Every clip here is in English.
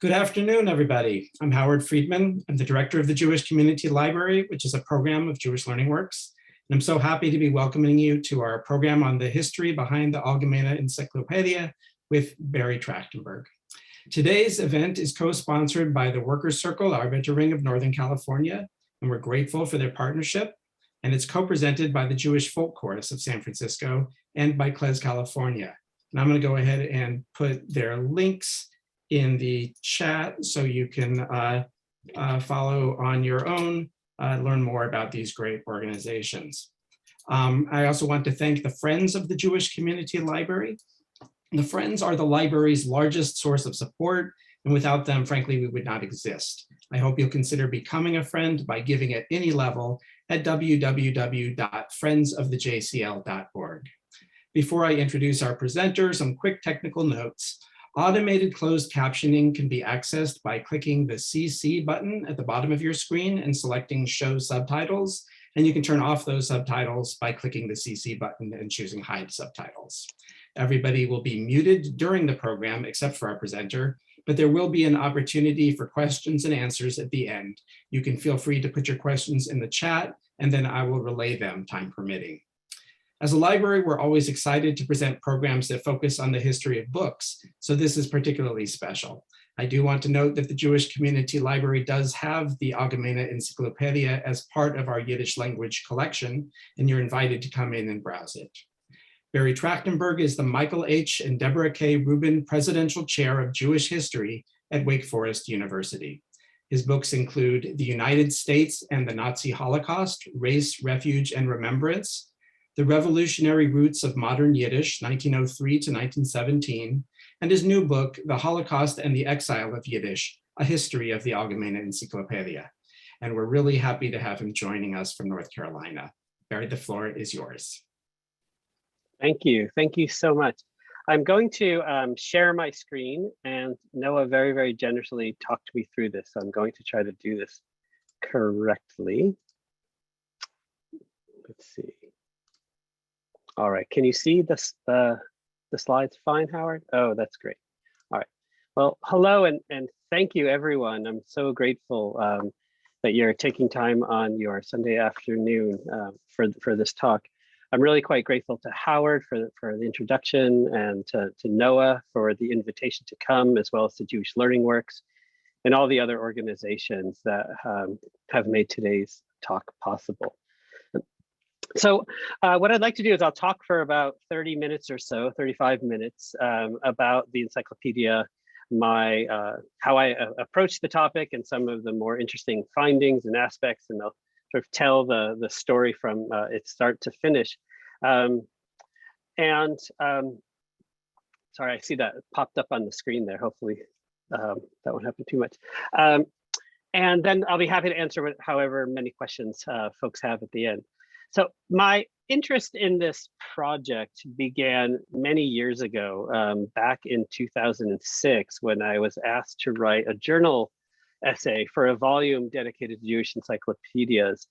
Good afternoon, everybody. I'm Howard Friedman. I'm the director of the Jewish Community Library, which is a program of Jewish Learning Works. And I'm so happy to be welcoming you to our program on the history behind the Algemeyne Entsiklopedye with Barry Trachtenberg. Today's event is co-sponsored by the Workers' Circle Arbeiterring of Northern California, and we're grateful for their partnership. And it's co-presented by the Jewish Folk Chorus of San Francisco and by CLES California. And I'm going to go ahead and put their links in the chat so you can follow on your own, learn more about these great organizations. I also want to thank the Friends of the Jewish Community Library. The Friends are the library's largest source of support, and without them, frankly, we would not exist. I hope you'll consider becoming a friend by giving at any level at www.friendsofthejcl.org. Before I introduce our presenter, some quick technical notes. Automated closed captioning can be accessed by clicking the CC button at the bottom of your screen and selecting Show Subtitles. And you can turn off those subtitles by clicking the CC button and choosing Hide Subtitles. Everybody will be muted during the program except for our presenter, but there will be an opportunity for questions and answers at the end. You can feel free to put your questions in the chat, and then I will relay them, time permitting. As a library, we're always excited to present programs that focus on the history of books, so this is particularly special. I do want to note that the Jewish Community Library does have the Algemeyne Entsiklopedye as part of our Yiddish language collection, and you're invited to come in and browse it. Barry Trachtenberg is the Michael H. and Deborah K. Rubin Presidential Chair of Jewish History at Wake Forest University. His books include The United States and the Nazi Holocaust, Race, Refuge, and Remembrance, The Revolutionary Roots of Modern Yiddish, 1903 to 1917, and his new book, The Holocaust and the Exile of Yiddish, A History of the Algemeyne Encyclopedia. And we're really happy to have him joining us from North Carolina. Barry, the floor is yours. Thank you. Thank you so much. I'm going to share my screen, and Noah very, very generously talked me through this. So I'm going to try to do this correctly. Let's see. All right, can you see the slides fine, Howard? Oh, that's great. All right, well, hello and thank you, everyone. I'm so grateful that you're taking time on your Sunday afternoon for this talk. I'm really quite grateful to Howard for the introduction, and to Noah for the invitation to come, as well as to Jewish Learning Works and all the other organizations that have made today's talk possible. So what I'd like to do is I'll talk for about 30 minutes or so, 35 minutes, about the encyclopedia, how I approach the topic and some of the more interesting findings and aspects, and I'll sort of tell the story from its start to finish. Sorry, I see that popped up on the screen there. Hopefully that won't happen too much. And then I'll be happy to answer however many questions folks have at the end. So my interest in this project began many years ago, back in 2006, when I was asked to write a journal essay for a volume dedicated to Jewish encyclopedias.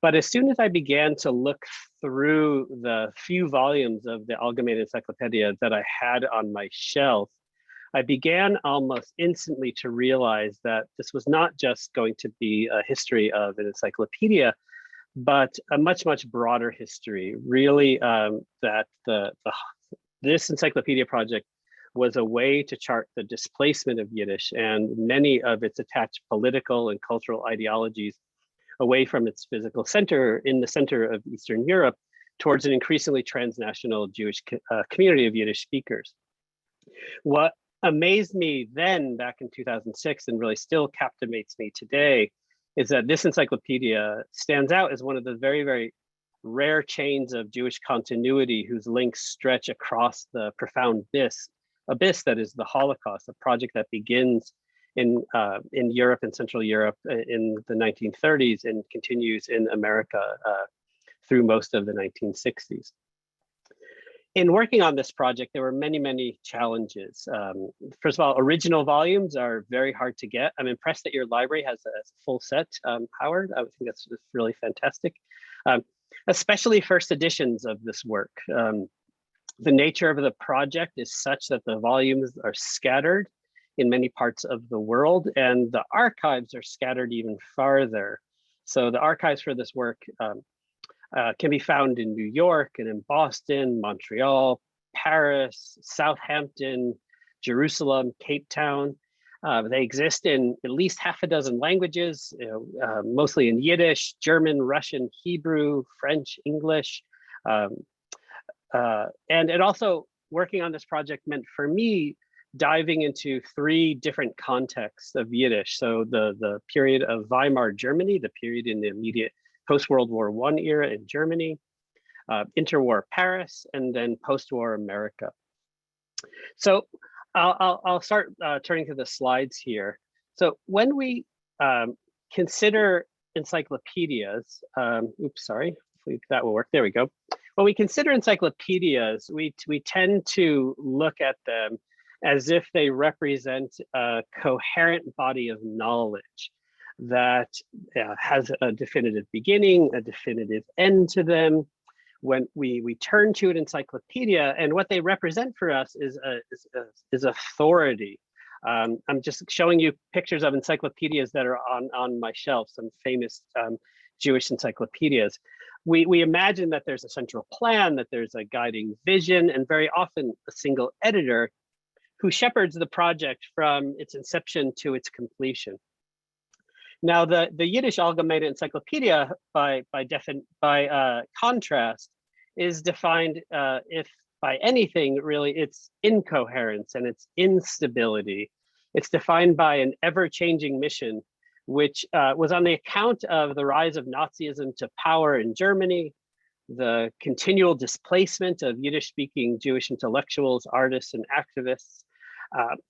But as soon as I began to look through the few volumes of the Algemeyne Encyclopedia that I had on my shelf, I began almost instantly to realize that this was not just going to be a history of an encyclopedia, but a much, much broader history, really, that this encyclopedia project was a way to chart the displacement of Yiddish and many of its attached political and cultural ideologies away from its physical center in the center of Eastern Europe towards an increasingly transnational Jewish community of Yiddish speakers. What amazed me then back in 2006 and really still captivates me today is that this encyclopedia stands out as one of the very, very rare chains of Jewish continuity whose links stretch across the profound abyss that is the Holocaust, a project that begins in Europe and Central Europe in the 1930s and continues in America through most of the 1960s. In working on this project, there were many, many challenges. First of all, original volumes are very hard to get. I'm impressed that your library has a full set, Howard. I think that's just really fantastic, especially first editions of this work. The nature of the project is such that the volumes are scattered in many parts of the world, and the archives are scattered even farther. So the archives for this work can be found in New York and in Boston, Montreal, Paris, Southampton, Jerusalem, Cape Town. They exist in at least half a dozen languages, mostly in Yiddish, German, Russian, Hebrew, French, English. And it also, working on this project meant for me diving into 3 different contexts of Yiddish. So the period of Weimar Germany, the period in the immediate post-World War I era in Germany, interwar Paris, and then post-war America. So I'll start turning to the slides here. So when we consider encyclopedias, oops, sorry, hopefully that will work. There we go. When we consider encyclopedias, we tend to look at them as if they represent a coherent body of knowledge that has a definitive beginning, a definitive end to them. When we turn to an encyclopedia, and what they represent for us is authority. I'm just showing you pictures of encyclopedias that are on my shelf, some famous Jewish encyclopedias. We imagine that there's a central plan, that there's a guiding vision, and very often a single editor who shepherds the project from its inception to its completion. Now, the Yiddish Algemeyne Encyclopedia, by contrast, is defined, if by anything, really, its incoherence and its instability. It's defined by an ever-changing mission, which was on the account of the rise of Nazism to power in Germany, the continual displacement of Yiddish-speaking Jewish intellectuals, artists, and activists,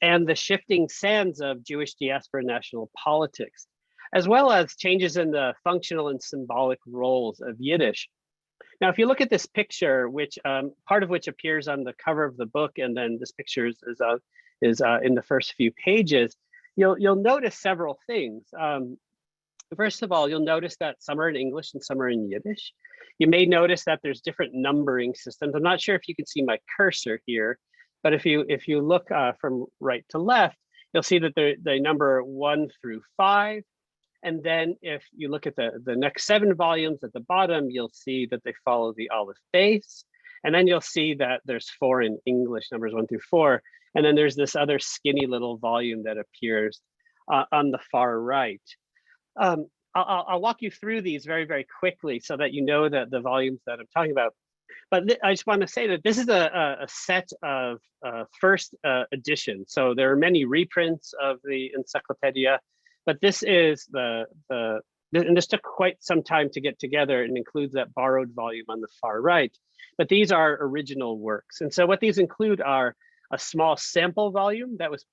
and the shifting sands of Jewish diaspora national politics, as well as changes in the functional and symbolic roles of Yiddish. Now, if you look at this picture, which part of which appears on the cover of the book, and then this picture is in the first few pages, you'll notice several things. First of all, you'll notice that some are in English and some are in Yiddish. You may notice that there's different numbering systems. I'm not sure if you can see my cursor here, but if you look from right to left, you'll see that they number 1 through 5. And then if you look at the next 7 volumes at the bottom, you'll see that they follow the Aleph base. And then you'll see that there's 4 in English, numbers 1 through 4. And then there's this other skinny little volume that appears on the far right. I'll walk you through these very, very quickly so that you know that the volumes that I'm talking about. But I just want to say that this is a set of first edition. So there are many reprints of the Encyclopedia, but this is and this took quite some time to get together, and includes that borrowed volume on the far right. But these are original works. And so what these include are a small sample volume that was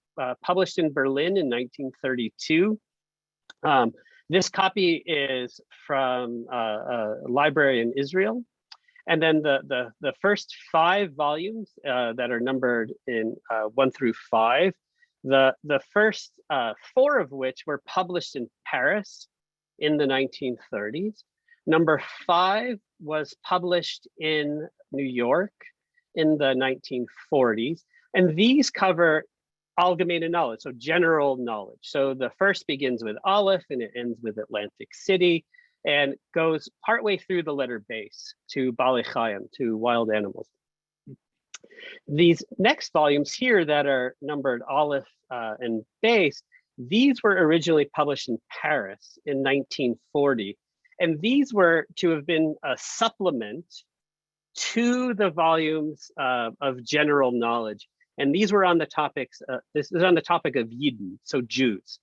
published in Berlin in 1932. This copy is from a library in Israel. And then the first 5 volumes that are numbered in 1 through 5, the first 4 of which were published in Paris in the 1930s. Number 5 was published in New York in the 1940s. And these cover Algemeyne knowledge, so general knowledge. So the first begins with Aleph and it ends with Atlantic City, and goes partway through the letter base to Balei Chayim, to wild animals. These next volumes here that are numbered Aleph and base, these were originally published in Paris in 1940. And these were to have been a supplement to the volumes of general knowledge. And these were on the topics, this is on the topic of Yidden, so Jews.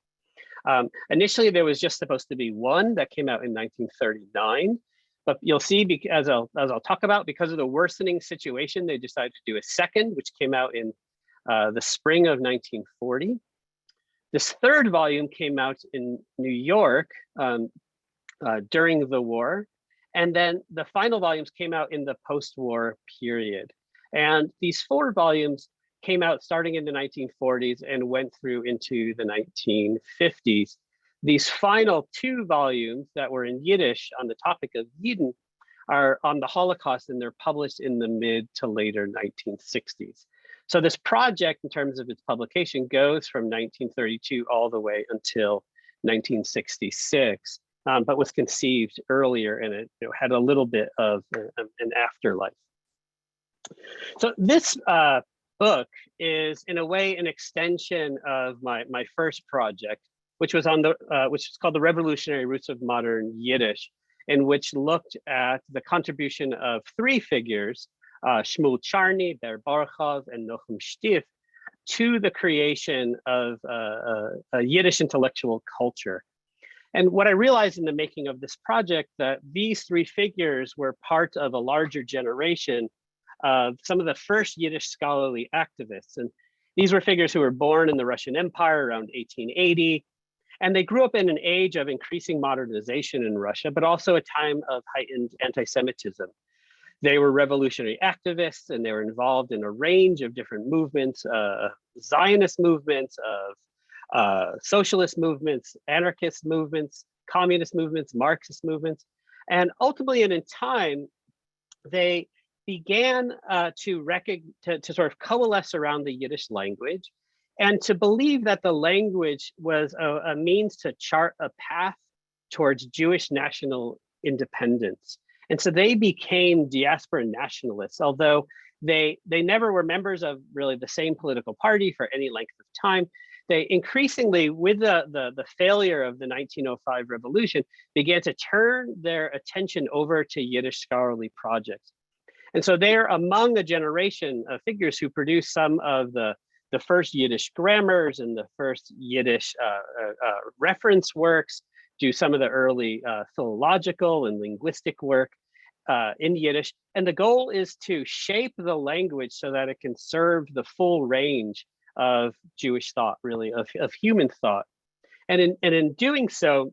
Initially, there was just supposed to be 1 that came out in 1939, but you'll see, as I'll talk about, because of the worsening situation, they decided to do a second, which came out in the spring of 1940. This 3rd volume came out in New York during the war, and then the final volumes came out in the post-war period. And these 4 volumes came out starting in the 1940s and went through into the 1950s. These final 2 volumes that were in Yiddish on the topic of Yidden are on the Holocaust, and they're published in the mid to later 1960s. So this project, in terms of its publication, goes from 1932 all the way until 1966, but was conceived earlier, and it had a little bit of an afterlife. So this book is, in a way, an extension of my first project, which was which is called The Revolutionary Roots of Modern Yiddish, in which looked at the contribution of three figures, Shmuel Charny, Ber Barchov, and Nochem Stif, to the creation of a Yiddish intellectual culture. And what I realized in the making of this project, that these three figures were part of a larger generation of some of the first Yiddish scholarly activists. And these were figures who were born in the Russian Empire around 1880. And they grew up in an age of increasing modernization in Russia, but also a time of heightened anti-Semitism. They were revolutionary activists, and they were involved in a range of different movements, Zionist movements, of socialist movements, anarchist movements, communist movements, Marxist movements. And ultimately, and in time, they began to sort of coalesce around the Yiddish language, and to believe that the language was a means to chart a path towards Jewish national independence. And so they became diaspora nationalists, although they never were members of really the same political party for any length of time. They increasingly, with the failure of the 1905 revolution, began to turn their attention over to Yiddish scholarly projects. And so they're among a generation of figures who produced some of the first Yiddish grammars and the first Yiddish reference works, do some of the early philological and linguistic work in Yiddish. And the goal is to shape the language so that it can serve the full range of Jewish thought, really, of human thought. And in doing so,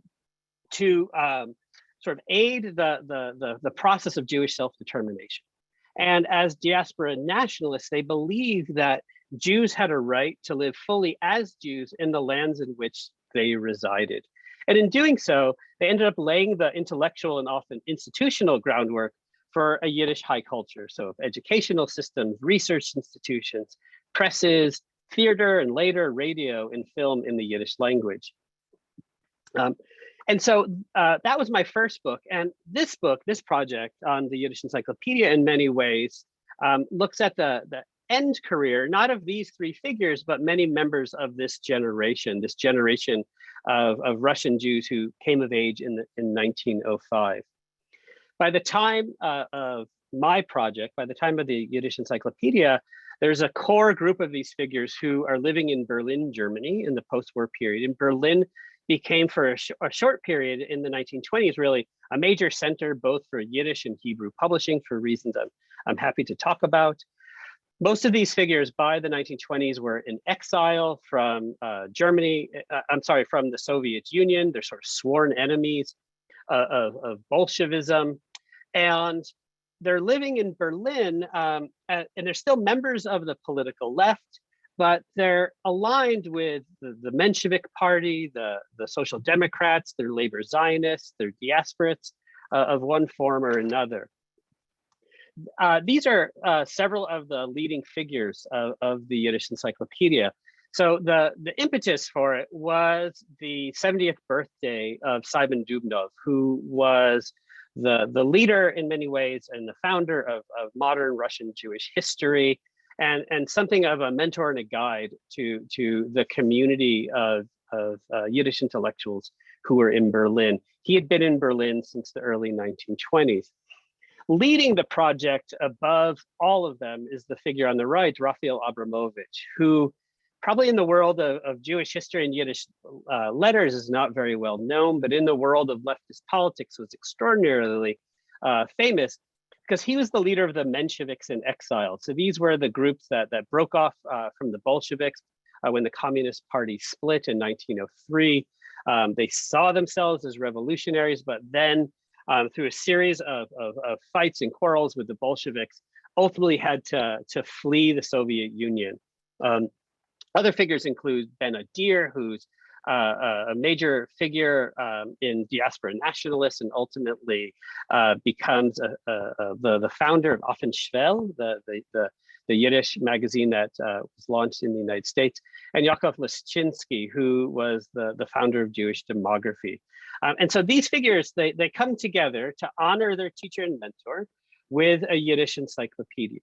to sort of aid the process of Jewish self-determination. And as diaspora nationalists, they believe that Jews had a right to live fully as Jews in the lands in which they resided. And in doing so, they ended up laying the intellectual and often institutional groundwork for a Yiddish high culture. So educational systems, research institutions, presses, theater, and later radio and film in the Yiddish language. And so that was my first book. And this book, this project on the Yiddish Encyclopedia, in many ways, looks at the end career, not of these three figures, but many members of this generation of Russian Jews who came of age in 1905. By the time of my project, by the time of the Yiddish Encyclopedia, there's a core group of these figures who are living in Berlin, Germany in the post-war period. And Berlin became, for a short period in the 1920s, really a major center both for Yiddish and Hebrew publishing, for reasons I'm happy to talk about. Most of these figures by the 1920s were in exile from Germany, from the Soviet Union. They're sort of sworn enemies of Bolshevism. And they're living in Berlin, and they're still members of the political left, but they're aligned with the Menshevik Party, the Social Democrats, they're labor Zionists, they're diasporites of one form or another. These are several of the leading figures of the Yiddish Encyclopedia. So the impetus for it was the 70th birthday of Simon Dubnov, who was the leader in many ways and the founder of modern Russian Jewish history, and something of a mentor and a guide to the community of Yiddish intellectuals who were in Berlin. He had been in Berlin since the early 1920s. Leading the project above all of them is the figure on the right, Raphael Abramovic, who probably in the world of Jewish history and Yiddish letters is not very well known, but in the world of leftist politics was extraordinarily famous because he was the leader of the Mensheviks in exile. So these were the groups that broke off from the Bolsheviks when the Communist Party split in 1903. They saw themselves as revolutionaries, but then through a series of fights and quarrels with the Bolsheviks, ultimately had to flee the Soviet Union. Other figures include Ben Adir, who's a major figure in diaspora nationalists and ultimately becomes the founder of Offenschwell, the the Yiddish magazine that was launched in the United States, and Yakov Lischinski, who was the founder of Jewish Demography. And so these figures, they come together to honor their teacher and mentor with a Yiddish encyclopedia.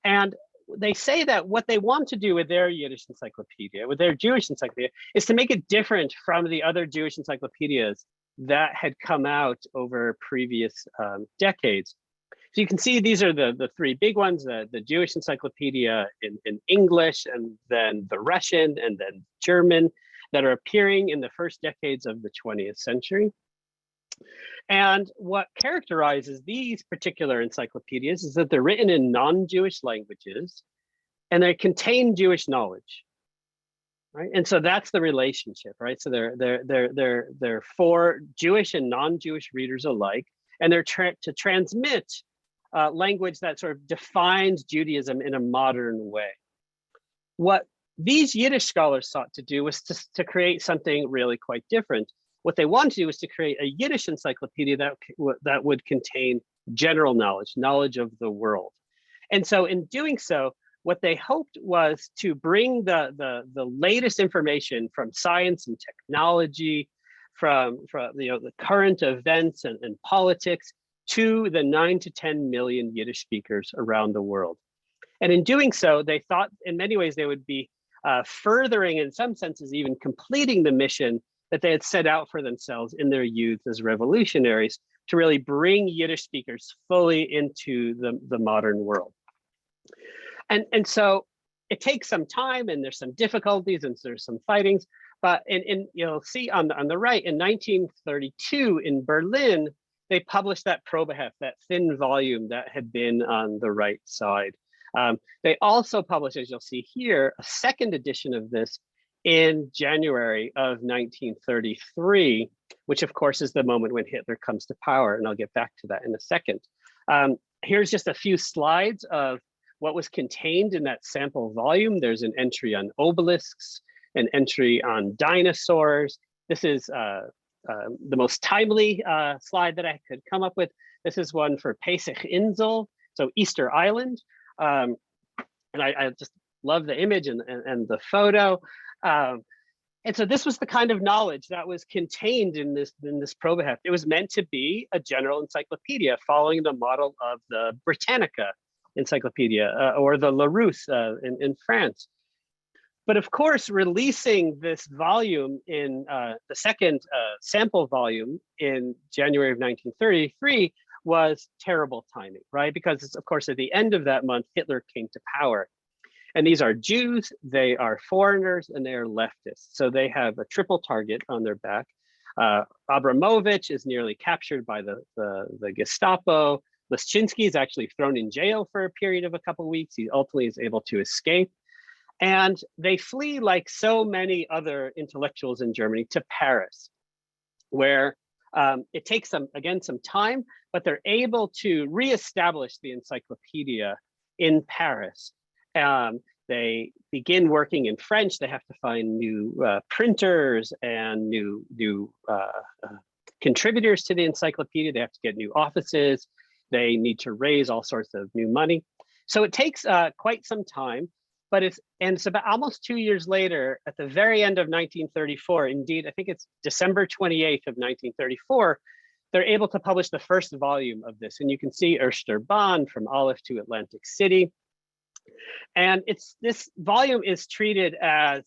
And they say that what they want to do with their Yiddish encyclopedia, with their Jewish encyclopedia, is to make it different from the other Jewish encyclopedias that had come out over previous decades. So you can see these are the three big ones, the Jewish encyclopedia in English, and then the Russian, and then German, that are appearing in the first decades of the 20th century. And what characterizes these particular encyclopedias is that they're written in non-Jewish languages and they contain Jewish knowledge, right? And so that's the relationship, right? So they're for Jewish and non-Jewish readers alike, and they're to transmit language that sort of defines Judaism in a modern way. What these Yiddish scholars sought to do was to create something really quite different. What they wanted to do was to create a Yiddish encyclopedia that would contain general knowledge, knowledge of the world. And so in doing so, what they hoped was to bring the latest information from science and technology, from the current events and politics, to the 9 to 10 million Yiddish speakers around the world. And in doing so, they thought in many ways they would be furthering, in some senses, even completing the mission that they had set out for themselves in their youth as revolutionaries, to really bring Yiddish speakers fully into the modern world. And so it takes some time, and there's some difficulties, and there's some fightings, but you'll see on the right, in 1932 in Berlin, they published that Probeheft, that thin volume that had been on the right side. They also published, as you'll see here, a second edition of this in January of 1933, which of course is the moment when Hitler comes to power, and I'll get back to that in a second. Here's just a few slides of what was contained in that sample volume. There's an entry on obelisks, an entry on dinosaurs. This is the most timely slide that I could come up with. This is one for Pesach Insel, so Easter Island. And I just love the image and the photo. And so this was the kind of knowledge that was contained in this Probeheft. It was meant to be a general encyclopedia following the model of the Britannica Encyclopedia or the Larousse in France. But of course, releasing this volume in the second sample volume in January of 1933 was terrible timing, right? Because it's, of course, at the end of that month, Hitler came to power. And these are Jews, they are foreigners, and they are leftists. So they have a triple target on their back. Abramovic is nearly captured by the Gestapo. Lischinski is actually thrown in jail for a period of a couple of weeks. He ultimately is able to escape. And they flee, like so many other intellectuals in Germany, to Paris, where it takes them, again, some time, but they're able to reestablish the encyclopedia in Paris. They begin working in French. They have to find new printers and new contributors to the encyclopedia. They have to get new offices. They need to raise all sorts of new money. So it takes quite some time, but it's about almost 2 years later, at the very end of 1934, indeed, I think it's December 28th of 1934, they're able to publish the first volume of this. And you can see Erster Bahn from Aleph to Atlantic City. And this volume is treated as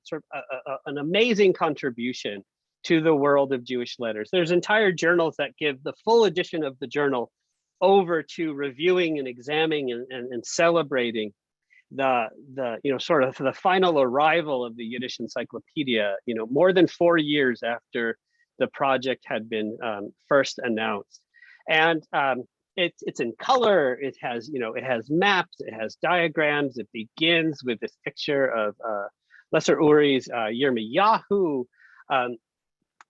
sort of an amazing contribution to the world of Jewish letters. There's entire journals that give the full edition of the journal over to reviewing and examining and celebrating the sort of the final arrival of the Yiddish Encyclopedia, more than 4 years after the project had been first announced. And it's in color. It has maps. It has diagrams. It begins with this picture of Lesser Uri's Yirmiyahu,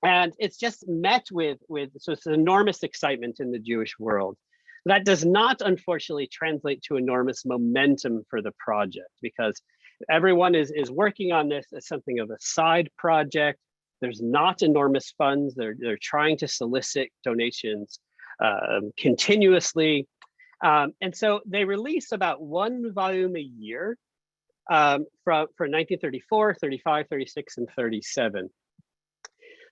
and it's just met with enormous excitement in the Jewish world. That does not, unfortunately, translate to enormous momentum for the project, because everyone is working on this as something of a side project. There's not enormous funds. They're trying to solicit donations continuously. And so they release about one volume a year for 1934, 35, 36, and 37.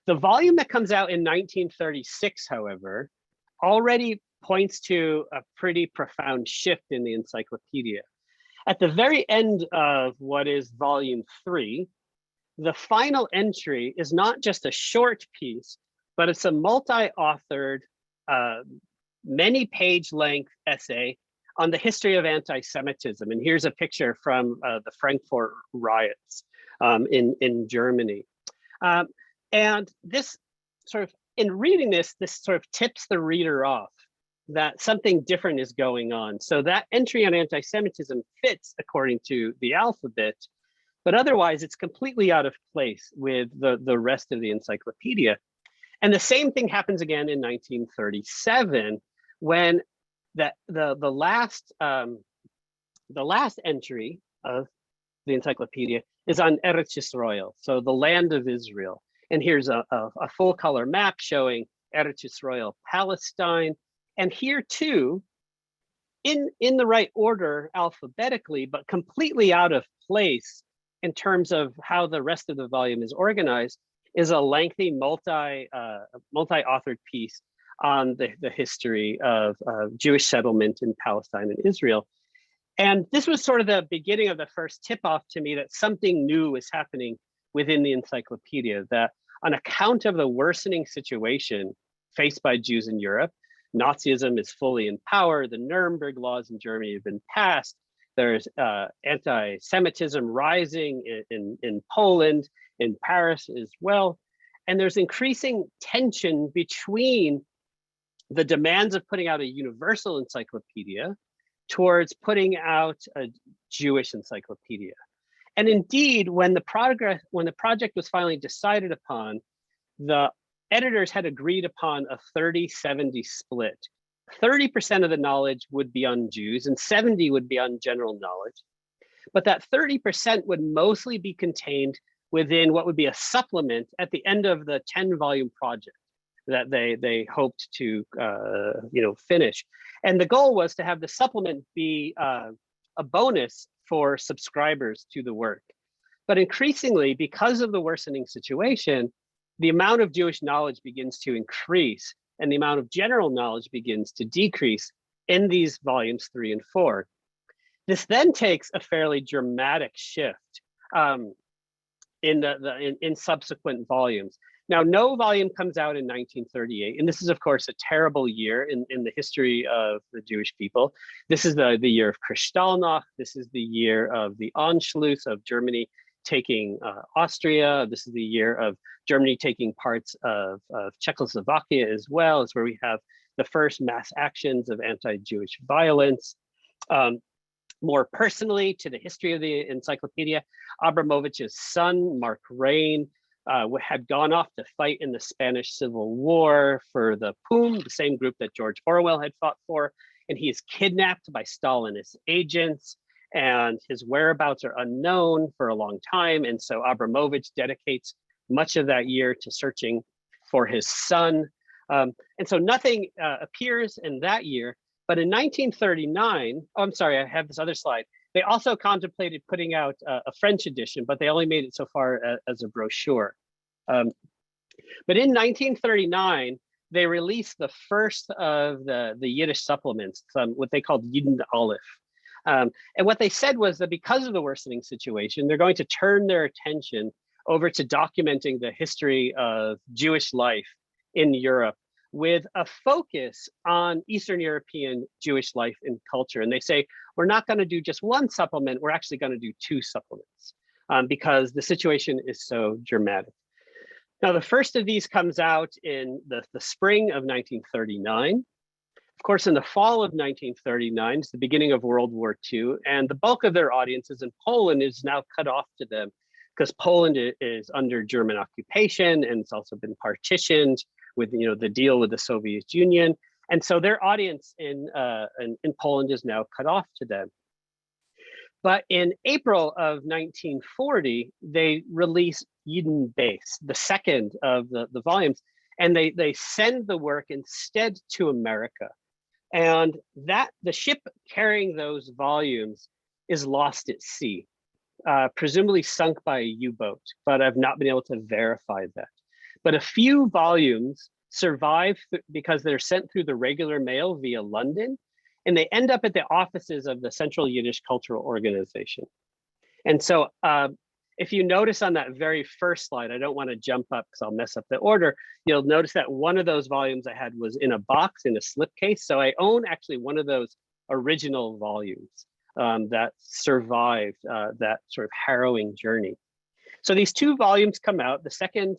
The volume that comes out in 1936, however, already points to a pretty profound shift in the encyclopedia. At the very end of what is volume 3, the final entry is not just a short piece, but it's a multi-authored, many-page length essay on the history of anti-Semitism. And here's a picture from the Frankfurt riots in Germany. And this sort of, in reading this sort of tips the reader off that something different is going on. So that entry on anti-Semitism fits according to the alphabet, but otherwise it's completely out of place with the rest of the encyclopedia. And the same thing happens again in 1937, when the last entry of the encyclopedia is on Eretz Yisrael, so the land of Israel. And here's a full color map showing Eretz Yisrael, Palestine. And here too, in the right order alphabetically, but completely out of place in terms of how the rest of the volume is organized, is a lengthy multi-authored piece on the history of Jewish settlement in Palestine and Israel. And this was sort of the beginning of the first tip-off to me that something new was happening within the encyclopedia, that on account of the worsening situation faced by Jews in Europe, Nazism is fully in power, the Nuremberg laws in Germany have been passed, there's anti-Semitism rising in Poland, in Paris as well, and there's increasing tension between the demands of putting out a universal encyclopedia towards putting out a Jewish encyclopedia. And indeed, when the project was finally decided upon, the editors had agreed upon a 30-70 split. 30% of the knowledge would be on Jews and 70 would be on general knowledge. But that 30% would mostly be contained within what would be a supplement at the end of the 10-volume project that they hoped to finish. And the goal was to have the supplement be a bonus for subscribers to the work. But increasingly, because of the worsening situation, the amount of Jewish knowledge begins to increase and the amount of general knowledge begins to decrease in these volumes 3 and 4. This then takes a fairly dramatic shift in subsequent volumes. Now, no volume comes out in 1938, and this is, of course, a terrible year in the history of the Jewish people. This is the year of Kristallnacht. This is the year of the Anschluss, of Germany taking Austria. This is the year of Germany taking parts of Czechoslovakia as well. It's where we have the first mass actions of anti-Jewish violence. More personally, to the history of the encyclopedia, Abramovic's son, Mark Rain, had gone off to fight in the Spanish Civil War for the POUM, the same group that George Orwell had fought for, and he is kidnapped by Stalinist agents, and his whereabouts are unknown for a long time. And so Abramovich dedicates much of that year to searching for his son. And so nothing appears in that year. But in 1939, oh, I'm sorry, I have this other slide. They also contemplated putting out a French edition, but they only made it so far as a brochure. But in 1939, they released the first of the Yiddish supplements, what they called Yidden Aleph. And what they said was that because of the worsening situation, they're going to turn their attention over to documenting the history of Jewish life in Europe with a focus on Eastern European Jewish life and culture. And they say, we're not going to do just one supplement, we're actually going to do 2 supplements because the situation is so dramatic. Now, the first of these comes out in the spring of 1939. Of course, in the fall of 1939, it's the beginning of World War II, and the bulk of their audiences in Poland is now cut off to them because Poland is under German occupation, and it's also been partitioned with the deal with the Soviet Union. And so their audience in Poland is now cut off to them. But in April of 1940, they release Yidden Base, the second of the volumes, and they send the work instead to America. And that the ship carrying those volumes is lost at sea, presumably sunk by a U-boat, but I've not been able to verify that. But a few volumes survive because they're sent through the regular mail via London, and they end up at the offices of the Central Yiddish Cultural Organization. And so if you notice on that very first slide, I don't want to jump up because I'll mess up the order, you'll notice that one of those volumes I had was in a box, in a slipcase. So I own actually one of those original volumes that survived that sort of harrowing journey. So these two volumes come out, the second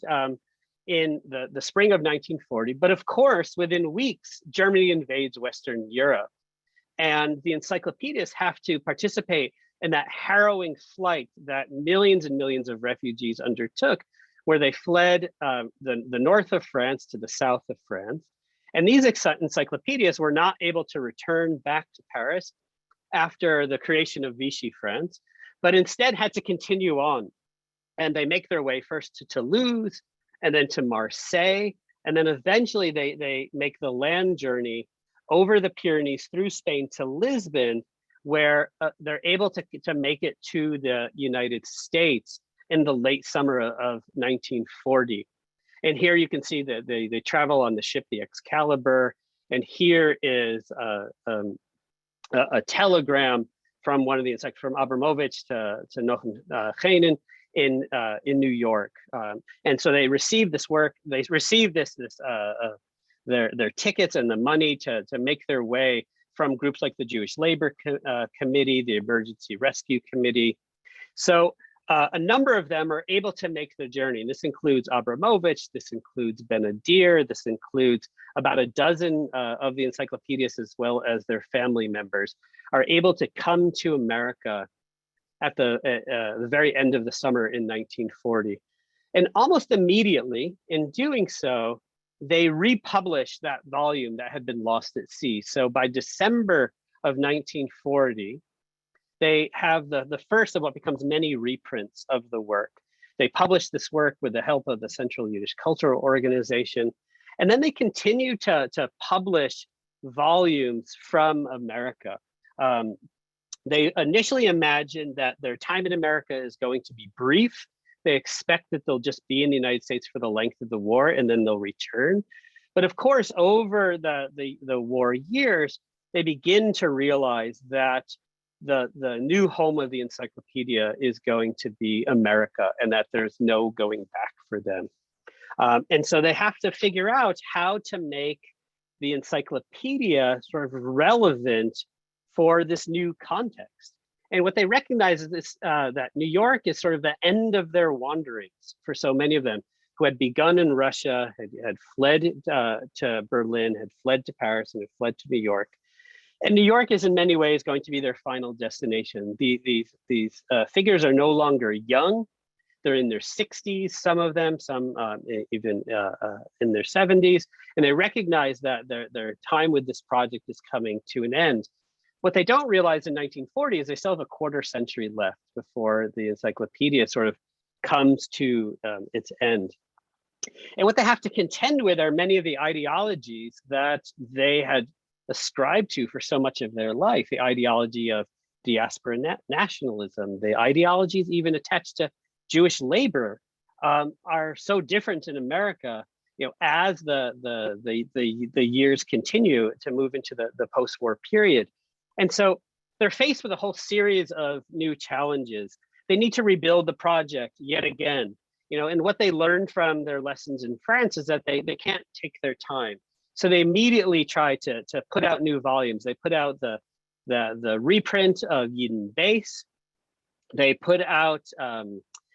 in the spring of 1940, but of course, within weeks, Germany invades Western Europe. And the encyclopedists have to participate in that harrowing flight that millions and millions of refugees undertook, where they fled the north of France to the south of France. And these encyclopedists were not able to return back to Paris after the creation of Vichy France, but instead had to continue on. And they make their way first to Toulouse, and then to Marseille, and then eventually they make the land journey over the Pyrenees through Spain to Lisbon, where they're able to make it to the United States in the late summer of 1940. And here you can see that they travel on the ship, the Excalibur, and here is a telegram from one of the from Abramovic to Nochem in New York, and so they receive this work. They receive their tickets and the money to make their way from groups like the Jewish Labor Committee, the Emergency Rescue Committee. So a number of them are able to make the journey. This includes Abramovic, this includes Benadir, this includes about a dozen of the encyclopedists, as well as their family members, are able to come to America at the very end of the summer in 1940. And almost immediately in doing so, they republished that volume that had been lost at sea. So by December of 1940, they have the first of what becomes many reprints of the work. They published this work with the help of the Central Yiddish Cultural Organization. And then they continue to publish volumes from America. They initially imagined that their time in America is going to be brief. They expect that they'll just be in the United States for the length of the war and then they'll return. But of course, over the war years, they begin to realize that the new home of the encyclopedia is going to be America and that there's no going back for them. And so they have to figure out how to make the encyclopedia sort of relevant for this new context. And what they recognize is this, that New York is sort of the end of their wanderings for so many of them who had begun in Russia, had fled to Berlin, had fled to Paris, and had fled to New York. And New York is in many ways going to be their final destination. These figures are no longer young. They're in their 60s, some of them, some even in their 70s. And they recognize that their time with this project is coming to an end. What they don't realize in 1940 is they still have a quarter century left before the encyclopedia sort of comes to its end. And what they have to contend with are many of the ideologies that they had ascribed to for so much of their life. The ideology of diaspora nationalism, the ideologies even attached to Jewish labor are so different in America, you know, as the years continue to move into the post-war period. And so they're faced with a whole series of new challenges. They need to rebuild the project yet again, you know, and what they learned from their lessons in France is that they can't take their time. So they immediately try to put out new volumes. They put out the reprint of Yidden Base. They put out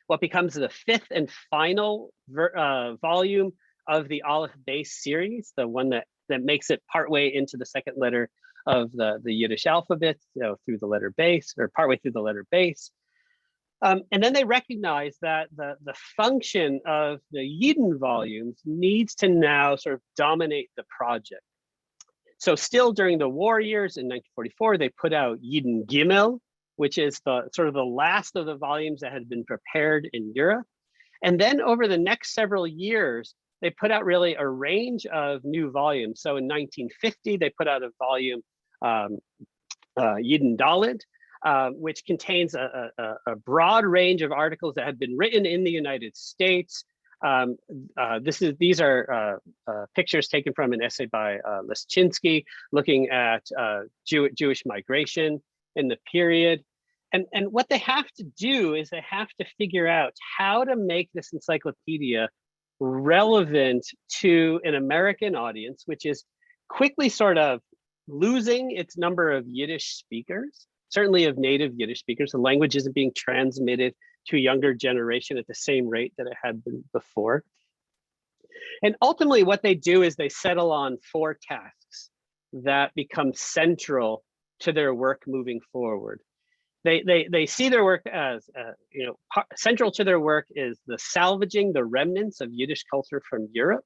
what becomes the fifth and final volume of the Aleph Base series, the one that makes it partway into the second letter of the Yiddish alphabet, you know, through the letter base, or partway through the letter base. And then they recognize that the function of the Yidden volumes needs to now sort of dominate the project. So still during the war years in 1944, they put out Yidden Gimel, which is the sort of the last of the volumes that had been prepared in Europe. And then over the next several years, they put out really a range of new volumes. So in 1950, they put out a volume, Yiddish, which contains a broad range of articles that had been written in the United States. These are pictures taken from an essay by Leschinski looking at Jewish migration in the period. And what they have to do is they have to figure out how to make this encyclopedia relevant to an American audience, which is quickly sort of losing its number of Yiddish speakers, certainly of native Yiddish speakers. The language isn't being transmitted to a younger generation at the same rate that it had been before. And ultimately what they do is they settle on 4 tasks that become central to their work moving forward. They see their work as, central to their work is the salvaging the remnants of Yiddish culture from Europe,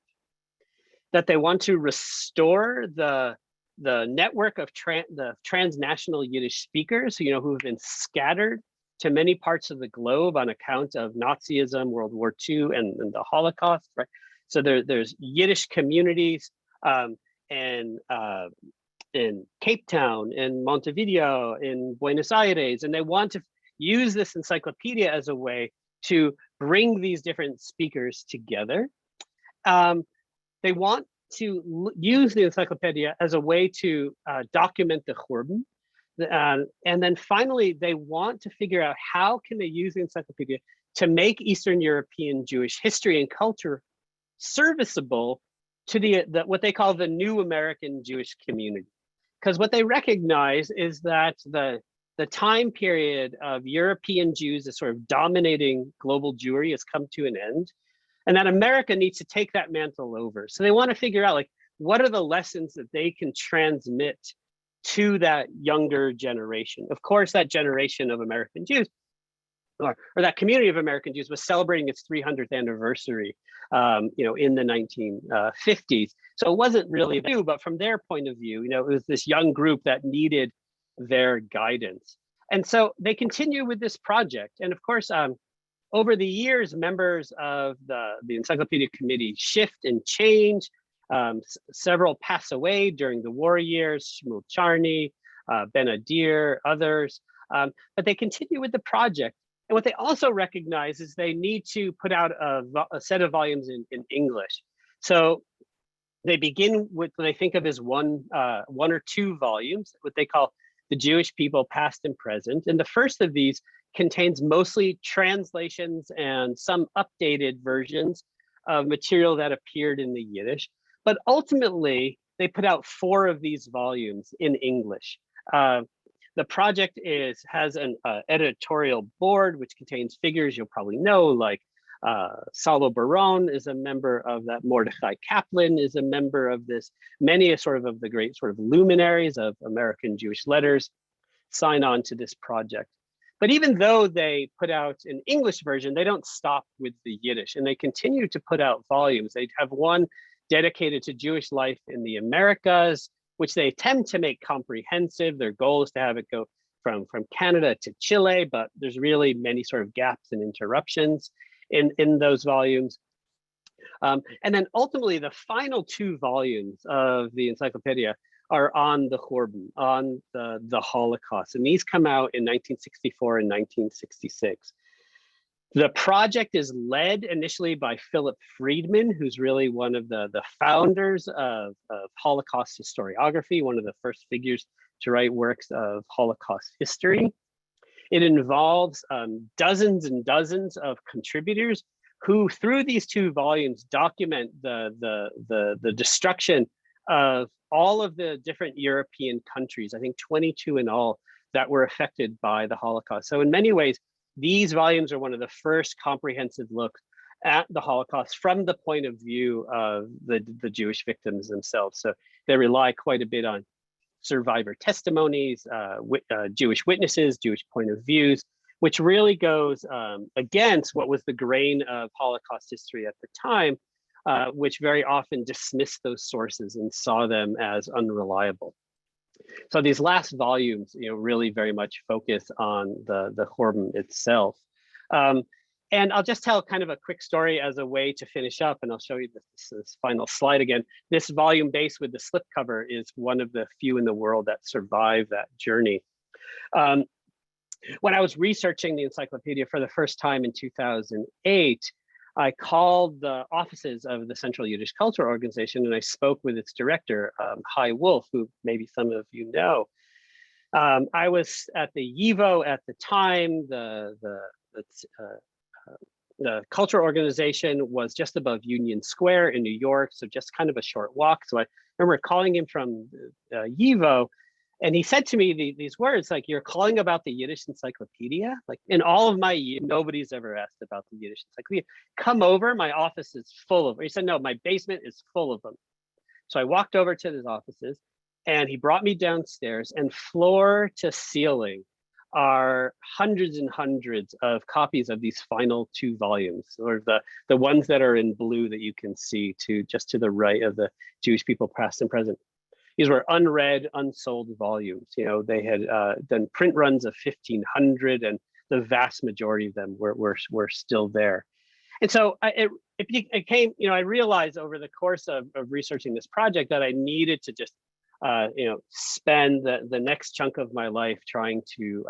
that they want to restore the network of the transnational Yiddish speakers, who have been scattered to many parts of the globe on account of Nazism, World War II, and the Holocaust, right? So there's Yiddish communities in Cape Town, in Montevideo, in Buenos Aires, and they want to use this encyclopedia as a way to bring these different speakers together. They want to use the encyclopedia as a way to document the Churban. And then finally, they want to figure out how can they use the encyclopedia to make Eastern European Jewish history and culture serviceable to what they call the new American Jewish community. Because what they recognize is that the time period of European Jews as sort of dominating global Jewry has come to an end, and that America needs to take that mantle over. So they want to figure out, like, what are the lessons that they can transmit to that younger generation. Of course, that generation of American Jews, or that community of American Jews, was celebrating its 300th anniversary, in the 1950s. So it wasn't really new, but from their point of view, it was this young group that needed their guidance. And so they continue with this project. And of course, over the years, members of the Encyclopedia Committee shift and change. Several pass away during the war years, Shmuel Charny, Ben Adir, others, but they continue with the project. And what they also recognize is they need to put out a set of volumes in English. So they begin with what they think of as one or two volumes, what they call The Jewish People, Past and Present. And the first of these contains mostly translations and some updated versions of material that appeared in the Yiddish. But ultimately, they put out 4 of these volumes in English. The project has an editorial board, which contains figures you'll probably know, like Salo Baron is a member of that, Mordechai Kaplan is a member of this, many of the great sort of luminaries of American Jewish letters sign on to this project. But even though they put out an English version, they don't stop with the Yiddish, and they continue to put out volumes. They have one dedicated to Jewish life in the Americas, which they attempt to make comprehensive. Their goal is to have it go from Canada to Chile, but there's really many sort of gaps and interruptions in those volumes. And then ultimately, the final 2 volumes of the encyclopedia are on the Churban, on the Holocaust. And these come out in 1964 and 1966. The project is led initially by Philip Friedman, who's really one of the founders of Holocaust historiography, one of the first figures to write works of Holocaust history. It involves dozens and dozens of contributors who, through these 2 volumes, document the destruction of all of the different European countries, I think 22 in all, that were affected by the Holocaust. So in many ways, these volumes are one of the first comprehensive looks at the Holocaust from the point of view of the Jewish victims themselves. So they rely quite a bit on survivor testimonies, Jewish witnesses, Jewish point of views, which really goes against what was the grain of Holocaust history at the time, which very often dismissed those sources and saw them as unreliable. So these last volumes, really very much focus on the Churban itself. And I'll just tell kind of a quick story as a way to finish up, and I'll show you this final slide again. This volume base with the slipcover is one of the few in the world that survived that journey. When I was researching the encyclopedia for the first time in 2008, I called the offices of the Central Yiddish Culture Organization, and I spoke with its director, Hai Wolf, who maybe some of you know. I was at the YIVO at the time. The culture organization was just above Union Square in New York, so just kind of a short walk. So I remember calling him from YIVO, and he said to me these words, like, "You're calling about the Yiddish Encyclopedia? Like, in all of my years, nobody's ever asked about the Yiddish Encyclopedia. Come over, my office is full of them." He said, "No, my basement is full of them." So I walked over to his offices, and he brought me downstairs, and floor to ceiling are hundreds and hundreds of copies of these final 2 volumes, or the ones that are in blue that you can see just to the right of the Jewish People Past and Present. These were unread, unsold volumes. You know, they had done print runs of 1,500, and the vast majority of them were still there. And so it came, you know, I realized over the course of researching this project that I needed to just you know, spend the next chunk of my life trying to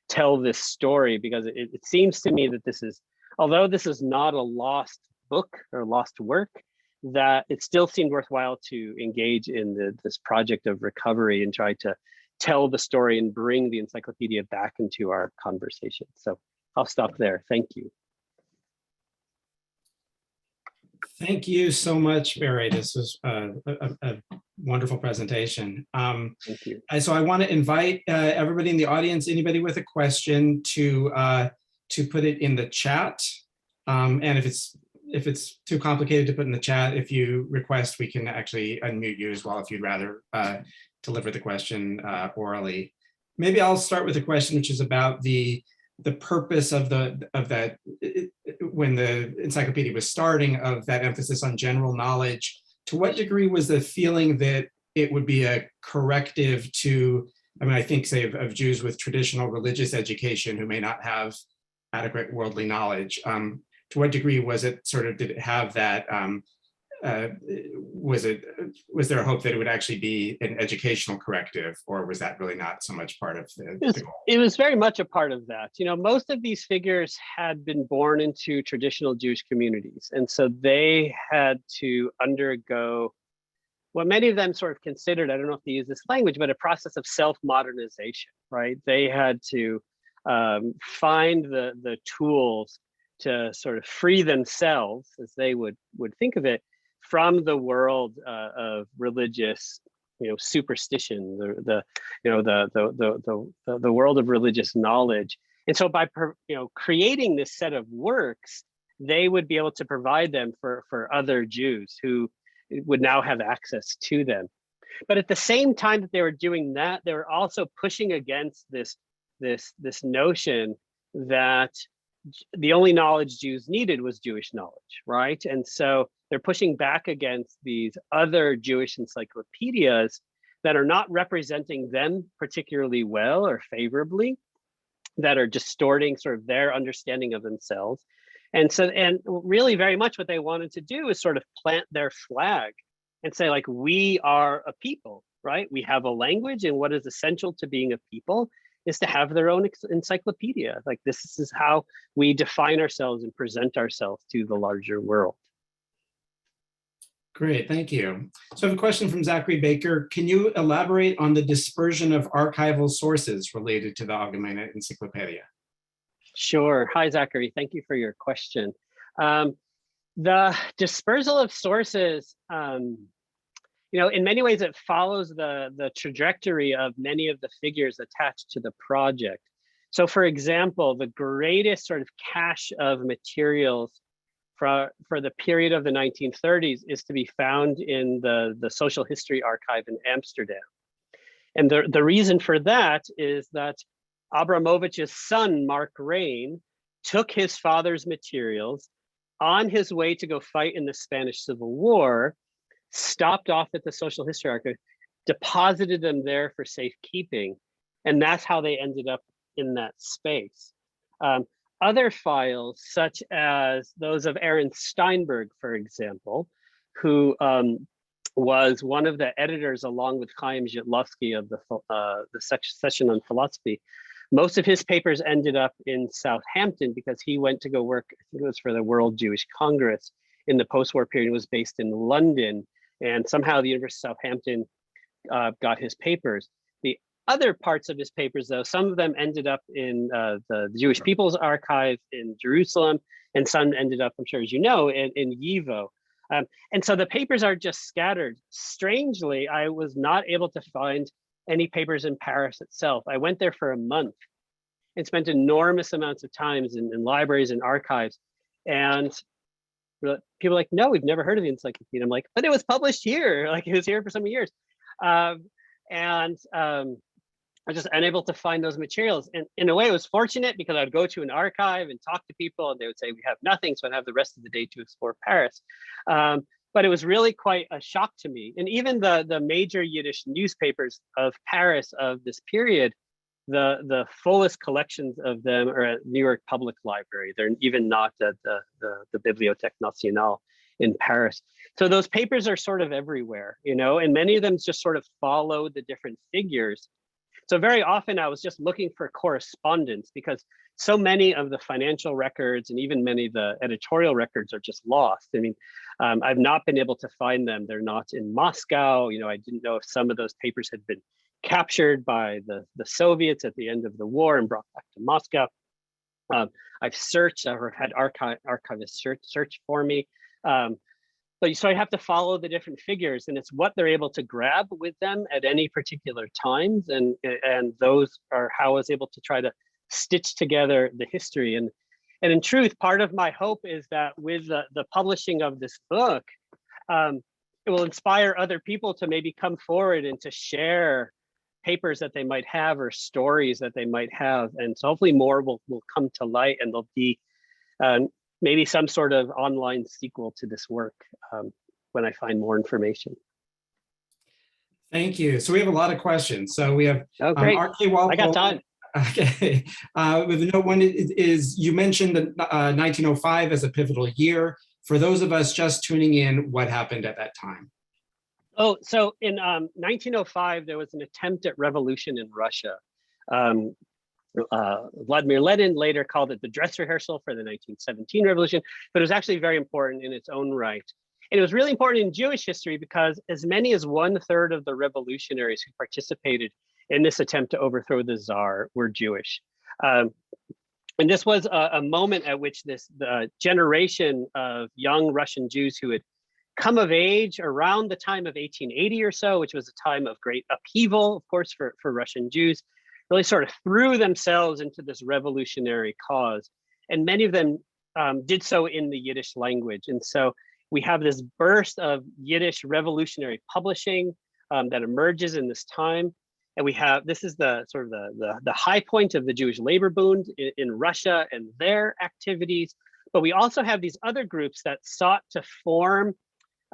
tell this story, because it seems to me that this is, although this is not a lost book or lost work, that it still seemed worthwhile to engage in this project of recovery and try to tell the story and bring the encyclopedia back into our conversation. So I'll stop there. Thank you. Thank you so much, Barry. This was a wonderful presentation. Thank you. So I want to invite everybody in the audience, anybody with a question, to put it in the chat. And if it's too complicated to put in the chat, if you request, we can actually unmute you as well if you'd rather deliver the question orally. Maybe I'll start with a question which is about the purpose of that, when the encyclopedia was starting, of that emphasis on general knowledge. To what degree was the feeling that it would be a corrective to, I mean, I think, say, of Jews with traditional religious education who may not have adequate worldly knowledge? To what degree was it sort of, did it have that, was there a hope that it would actually be an educational corrective, or was that really not so much part of the goal? It was very much a part of that. You know, most of these figures had been born into traditional Jewish communities, and so they had to undergo what many of them sort of considered, I don't know if they use this language, but a process of self-modernization, right? They had to find the tools to sort of free themselves, as they would think of it, from the world of religious, you know, superstition, the world of religious knowledge. And so by creating this set of works, they would be able to provide them for other Jews who would now have access to them. But at the same time that they were doing that, they were also pushing against this notion that the only knowledge Jews needed was Jewish knowledge, right? And so they're pushing back against these other Jewish encyclopedias that are not representing them particularly well or favorably, that are distorting sort of their understanding of themselves. And so, and really very much what they wanted to do is sort of plant their flag and say, like, we are a people, right? We have a language, and what is essential to being a people is to have their own encyclopedia. Like, this is how we define ourselves and present ourselves to the larger world. Great, thank you. So I have a question from Zachary Baker. Can you elaborate on the dispersion of archival sources related to the Algemeyne Entsiklopedye? Sure. Hi, Zachary. Thank you for your question. The dispersal of sources, you know, in many ways, it follows the trajectory of many of the figures attached to the project. So, for example, the greatest sort of cache of materials for the period of the 1930s is to be found in the Social History Archive in Amsterdam. And the reason for that is that Abramovic's son, Mark Rain, took his father's materials on his way to go fight in the Spanish Civil War, stopped off at the Social History Archive, deposited them there for safekeeping, and that's how they ended up in that space. other files, such as those of Aaron Steinberg, for example, who was one of the editors along with Chaim Zhitlowsky of the session on philosophy. Most of his papers ended up in Southampton because he went to go work, I think it was for the World Jewish Congress in the post-war period, was based in London. And somehow the University of Southampton got his papers. The other parts of his papers, though, some of them ended up in the Jewish People's Archive in Jerusalem, and some ended up, I'm sure as you know, in YIVO. And so the papers are just scattered. Strangely, I was not able to find any papers in Paris itself. I went there for a month and spent enormous amounts of times in libraries and archives. And people are like, no, we've never heard of the encyclopedia. I'm like, but it was published here. Like, it was here for so many years. I was just unable to find those materials. And in a way, it was fortunate because I'd go to an archive and talk to people and they would say, we have nothing. So I'd have the rest of the day to explore Paris. But it was really quite a shock to me. And even the major Yiddish newspapers of Paris of this period, the fullest collections of them are at New York Public Library. They're even not at the Bibliothèque Nationale in Paris. So those papers are sort of everywhere, you know, and many of them just sort of follow the different figures. So very often I was just looking for correspondence because so many of the financial records and even many of the editorial records are just lost. I mean, I've not been able to find them. They're not in Moscow. You know, I didn't know if some of those papers had been captured by the Soviets at the end of the war and brought back to Moscow. I've searched, I've had archivists search for me. But so I have to follow the different figures, and it's what they're able to grab with them at any particular times. And those are how I was able to try to stitch together the history. And in truth, part of my hope is that with the publishing of this book, it will inspire other people to maybe come forward and to share papers that they might have or stories that they might have. And so hopefully more will come to light, and there'll be maybe some sort of online sequel to this work when I find more information. Thank you. So we have a lot of questions. So we have great. R.K. Walpole. I got time. Okay. With note one is you mentioned 1905 as a pivotal year. For those of us just tuning in, what happened at that time? Oh, so in 1905, there was an attempt at revolution in Russia. Vladimir Lenin later called it the dress rehearsal for the 1917 revolution, but it was actually very important in its own right. And it was really important in Jewish history because as many as 1/3 of the revolutionaries who participated in this attempt to overthrow the Czar were Jewish. And this was a moment at which this generation of young Russian Jews who had come of age around the time of 1880 or so, which was a time of great upheaval, of course, for Russian Jews, really sort of threw themselves into this revolutionary cause. And many of them did so in the Yiddish language. And so we have this burst of Yiddish revolutionary publishing that emerges in this time. And we have, this is the sort of the high point of the Jewish labor boom in Russia and their activities. But we also have these other groups that sought to form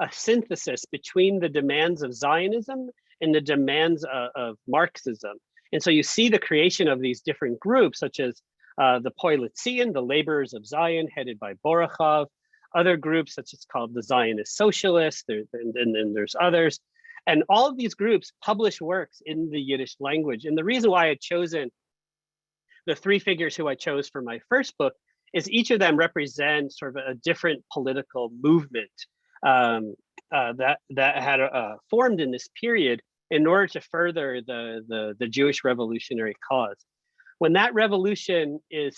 a synthesis between the demands of Zionism and the demands of Marxism. And so you see the creation of these different groups, such as the Poilitzian, the Laborers of Zion, headed by Borochov, other groups such as called the Zionist Socialists, and then there's others. And all of these groups publish works in the Yiddish language. And the reason why I had chosen the three figures who I chose for my first book is each of them represent sort of a different political movement that had formed in this period in order to further the Jewish revolutionary cause. When that revolution is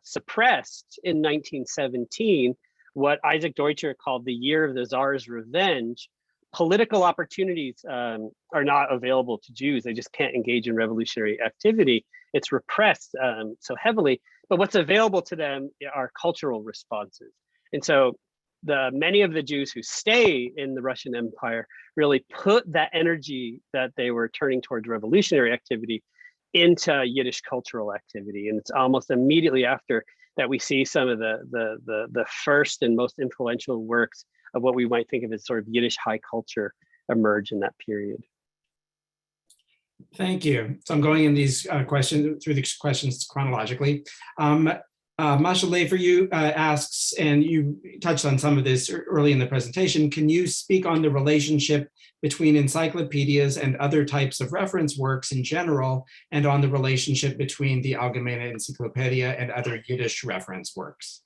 suppressed in 1917, what Isaac Deutscher called the year of the Tsar's revenge, political opportunities are not available to Jews. They just can't engage in revolutionary activity. It's repressed so heavily, but what's available to them are cultural responses. And so many of the Jews who stay in the Russian Empire really put that energy that they were turning towards revolutionary activity into Yiddish cultural activity. And it's almost immediately after that we see some of the first and most influential works of what we might think of as sort of Yiddish high culture emerge in that period. Thank you. So I'm going in these questions chronologically. Masha Lefer, you asks, and you touched on some of this early in the presentation, can you speak on the relationship between encyclopedias and other types of reference works in general, and on the relationship between the Algemeyne Entsiklopedye and other Yiddish reference works?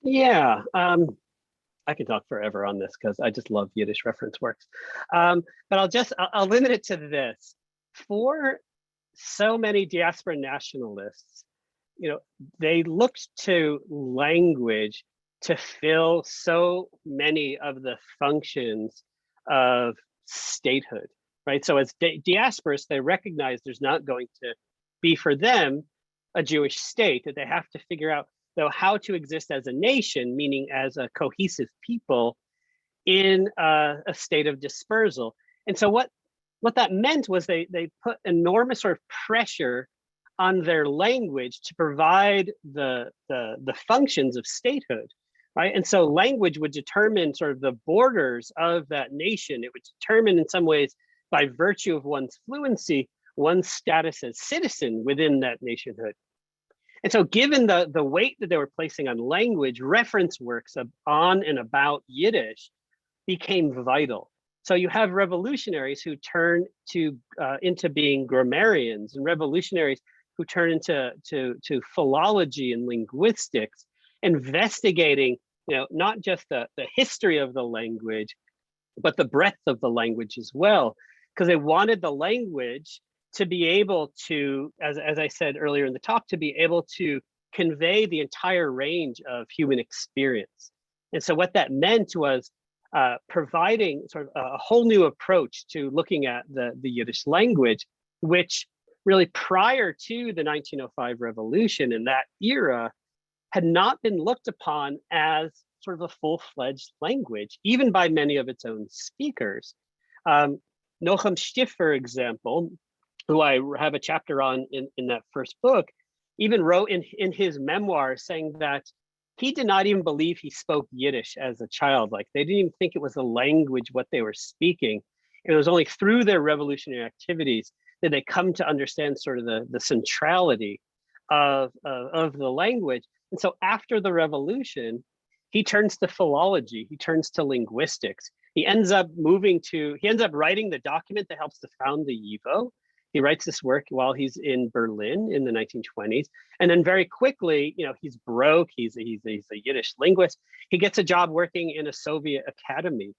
Yeah, I could talk forever on this because I just love Yiddish reference works. But I'll limit it to this. For so many diaspora nationalists, they looked to language to fill so many of the functions of statehood, right? So as diasporas, they recognize there's not going to be for them a Jewish state, that they have to figure out though how to exist as a nation, meaning as a cohesive people in a state of dispersal. And so what that meant was they put enormous sort of pressure on their language to provide the functions of statehood, right? And so language would determine sort of the borders of that nation. It would determine in some ways, by virtue of one's fluency, one's status as citizen within that nationhood. And so given the weight that they were placing on language, reference works on and about Yiddish became vital. So you have revolutionaries who turn into being grammarians, and revolutionaries who turn into philology and linguistics, investigating not just the history of the language, but the breadth of the language as well, because they wanted the language to be able to, as I said earlier in the talk, to be able to convey the entire range of human experience. And so what that meant was providing sort of a whole new approach to looking at the Yiddish language, which really prior to the 1905 revolution in that era had not been looked upon as sort of a full-fledged language, even by many of its own speakers. Nochem Stift, for example, who I have a chapter on in that first book, even wrote in his memoir saying that he did not even believe he spoke Yiddish as a child. Like, they didn't even think it was a language what they were speaking. It was only through their revolutionary activities that they come to understand sort of the centrality of the language. And so after the revolution, he turns to philology, he turns to linguistics. He ends up writing the document that helps to found the YIVO. He writes this work while he's in Berlin in the 1920s. And then very quickly, he's broke, he's a Yiddish linguist. He gets a job working in a Soviet academy,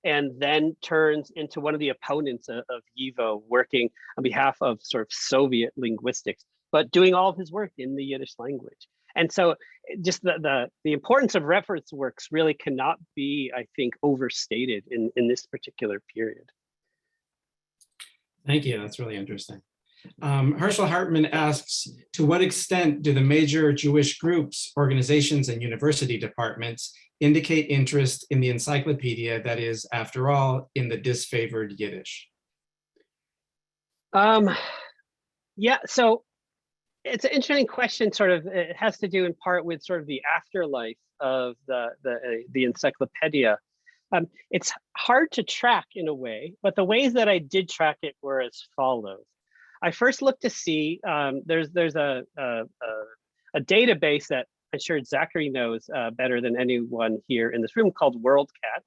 and then turns into one of the opponents of YIVO, working on behalf of sort of Soviet linguistics, but doing all of his work in the Yiddish language. And so just the importance of reference works really cannot be, I think, overstated in this particular period. Thank you, that's really interesting. Herschel Hartman asks, to what extent do the major Jewish groups, organizations, and university departments indicate interest in the encyclopedia that is, after all, in the disfavored Yiddish? Yeah, so it's an interesting question. Sort of, it has to do in part with sort of the afterlife of the Encyclopedia. It's hard to track in a way, but the ways that I did track it were as follows. I first looked to see, there's a database that I'm sure Zachary knows better than anyone here in this room, called WorldCat,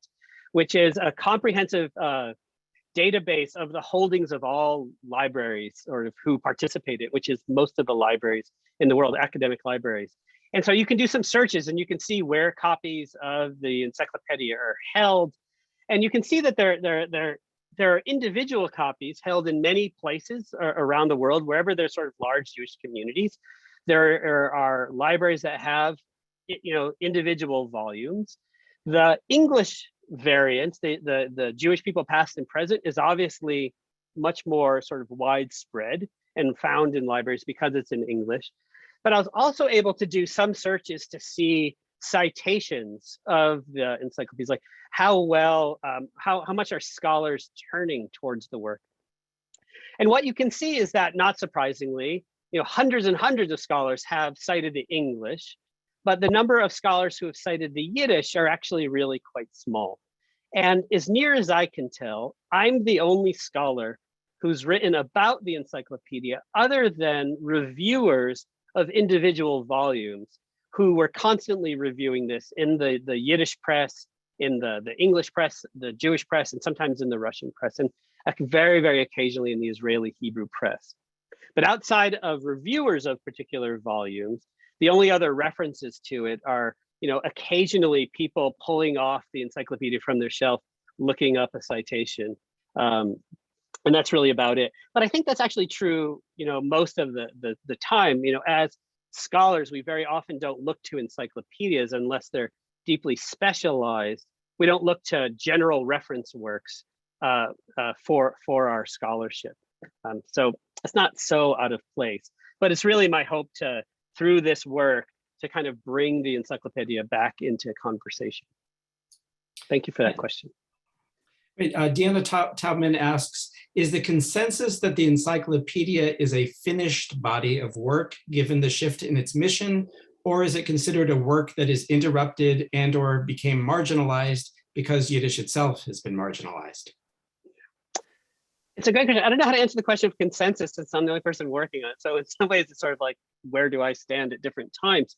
which is a comprehensive database of the holdings of all libraries, or who participated, which is most of the libraries in the world, academic libraries. And so you can do some searches and you can see where copies of the encyclopedia are held. And you can see that there are individual copies held in many places around the world, wherever there's sort of large Jewish communities. There are libraries that have, individual volumes. The English variant, the Jewish people past and present, is obviously much more sort of widespread and found in libraries because it's in English. But I was also able to do some searches to see citations of the encyclopedias, like how much are scholars turning towards the work. And what you can see is that, not surprisingly, hundreds and hundreds of scholars have cited the English, but the number of scholars who have cited the Yiddish are actually really quite small. And as near as I can tell, I'm the only scholar who's written about the encyclopedia, other than reviewers of individual volumes who were constantly reviewing this in the Yiddish press, in the English press, the Jewish press, and sometimes in the Russian press, and very, very occasionally in the Israeli Hebrew press. But outside of reviewers of particular volumes, the only other references to it are, occasionally people pulling off the encyclopedia from their shelf, looking up a citation. And that's really about it. But I think that's actually true, most of the time. As scholars, we very often don't look to encyclopedias unless they're deeply specialized. We don't look to general reference works for our scholarship. So it's not so out of place, but it's really my hope to, through this work, to kind of bring the encyclopedia back into conversation. Thank you for that question. Great. Deanna Taubman asks, is the consensus that the encyclopedia is a finished body of work given the shift in its mission, or is it considered a work that is interrupted and or became marginalized because Yiddish itself has been marginalized? It's a great question. I don't know how to answer the question of consensus since I'm the only person working on it. So in some ways, it's sort of like, where do I stand at different times?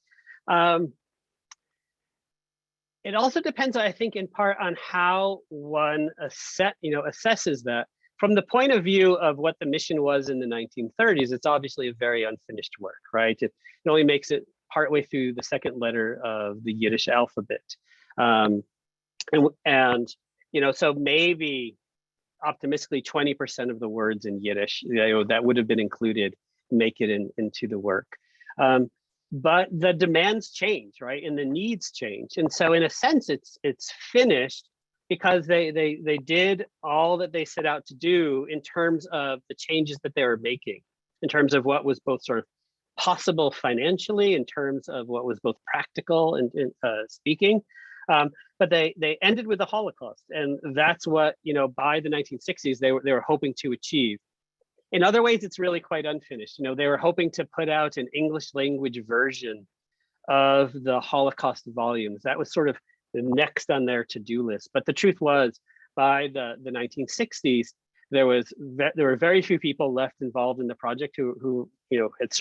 It also depends, I think, in part on how one assesses that. From the point of view of what the mission was in the 1930s, it's obviously a very unfinished work, right? It only makes it partway through the second letter of the Yiddish alphabet. So maybe optimistically 20% of the words in Yiddish that would have been included make it into the work. But the demands change, right? And the needs change. And so in a sense, it's finished because they did all that they set out to do in terms of the changes that they were making, in terms of what was both sort of possible financially, in terms of what was both practical and speaking. But they ended with the Holocaust. And that's what, by the 1960s, they were hoping to achieve. In other ways, it's really quite unfinished. They were hoping to put out an English language version of the Holocaust volumes. That was sort of the next on their to-do list. But the truth was, by the 1960s, there were very few people left involved in the project who had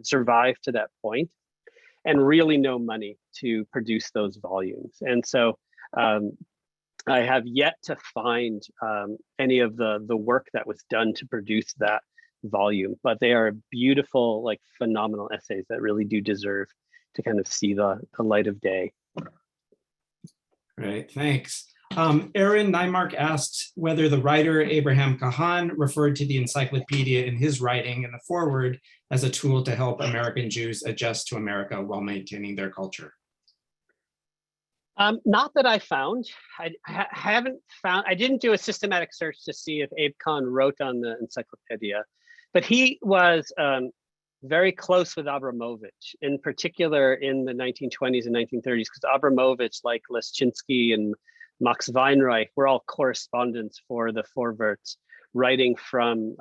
survived to that point, and really no money to produce those volumes. And so I have yet to find any of the work that was done to produce that volume, but they are beautiful, like phenomenal essays that really do deserve to kind of see the light of day. Great, thanks. Aaron Nymark asks whether the writer Abraham Kahan referred to the encyclopedia in his writing in the foreword as a tool to help American Jews adjust to America while maintaining their culture. Not that I found. I haven't found, I didn't do a systematic search to see if Abe Kahn wrote on the encyclopedia, but he was very close with Abramovic, in particular in the 1920s and 1930s, because Abramovic, like Leschinsky and Max Weinreich, were all correspondents for the Vorwärts, writing from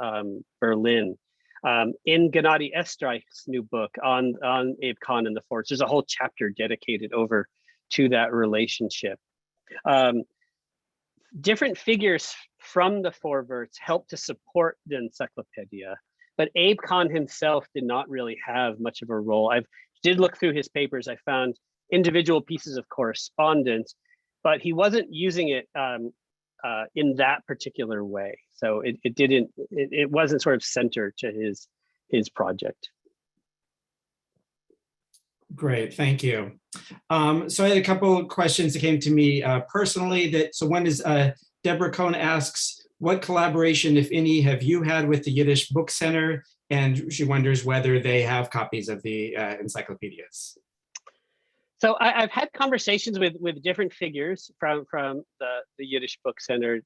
Berlin. In Gennady Estreich's new book on Abe Kahn and the Vorwärts, there's a whole chapter dedicated over to that relationship. Different figures from the Vorwärts helped to support the encyclopedia, but Abe Kahn himself did not really have much of a role. I did look through his papers. I found individual pieces of correspondence, but he wasn't using it in that particular way. So it wasn't sort of centered to his project. Great, thank you. So I had a couple of questions that came to me personally. So one is Deborah Cohn asks, what collaboration, if any, have you had with the Yiddish Book Center? And she wonders whether they have copies of the encyclopedias. So I've had conversations with different figures from the Yiddish Book Center,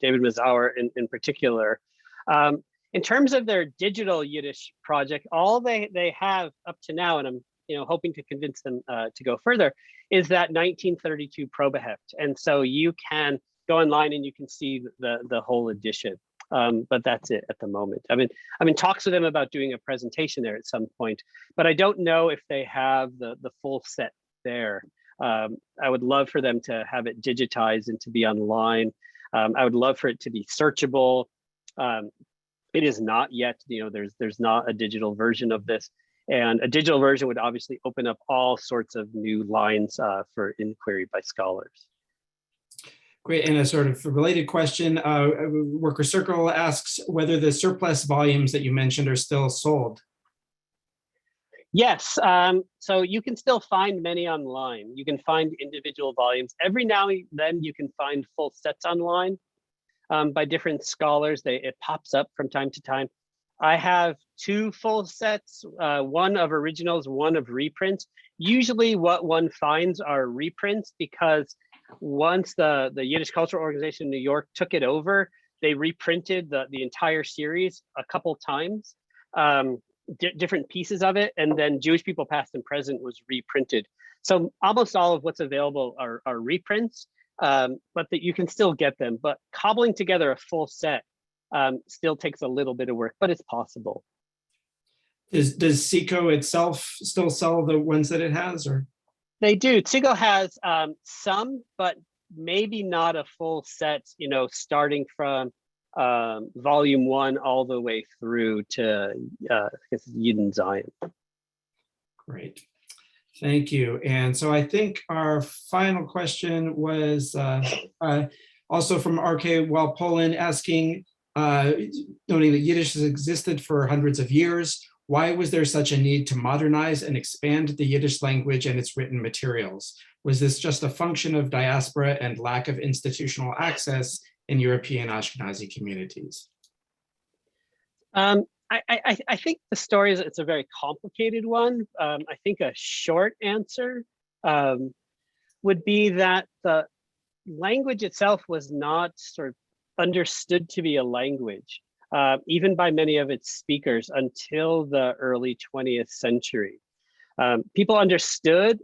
David Mazauer in particular. In terms of their digital Yiddish project, all they have up to now, and I'm hoping to convince them to go further, is that 1932 Probeheft. And so you can go online and you can see the whole edition. But that's it at the moment. I'm in talks with them about doing a presentation there at some point, but I don't know if they have the full set there. I would love for them to have it digitized and to be online. I would love for it to be searchable. It is not yet, there's not a digital version of this. And a digital version would obviously open up all sorts of new lines for inquiry by scholars. Great, and a sort of related question, Worker Circle asks whether the surplus volumes that you mentioned are still sold. Yes, so you can still find many online. You can find individual volumes. Every now and then you can find full sets online by different scholars. It pops up from time to time. I have 2 full sets, one of originals, one of reprints. Usually what one finds are reprints because once the Yiddish Cultural Organization in New York took it over, they reprinted the entire series a couple times, different pieces of it, and then Jewish People Past and Present was reprinted. So almost all of what's available are reprints, but that you can still get them. But cobbling together a full set still takes a little bit of work, but it's possible. Does SICO itself still sell the ones that it has, or? They do. SIGO has some, but maybe not a full set, you know, starting from volume 1 all the way through to Yid and Zion. Great. Thank you. And so I think our final question was also from RK Poland asking, noting that Yiddish has existed for hundreds of years. Why was there such a need to modernize and expand the Yiddish language and its written materials? Was this just a function of diaspora and lack of institutional access in European Ashkenazi communities? I think the story is it's a very complicated one. I think a short answer would be that the language itself was not sort of understood to be a language. Even by many of its speakers until the early 20th century. People understood,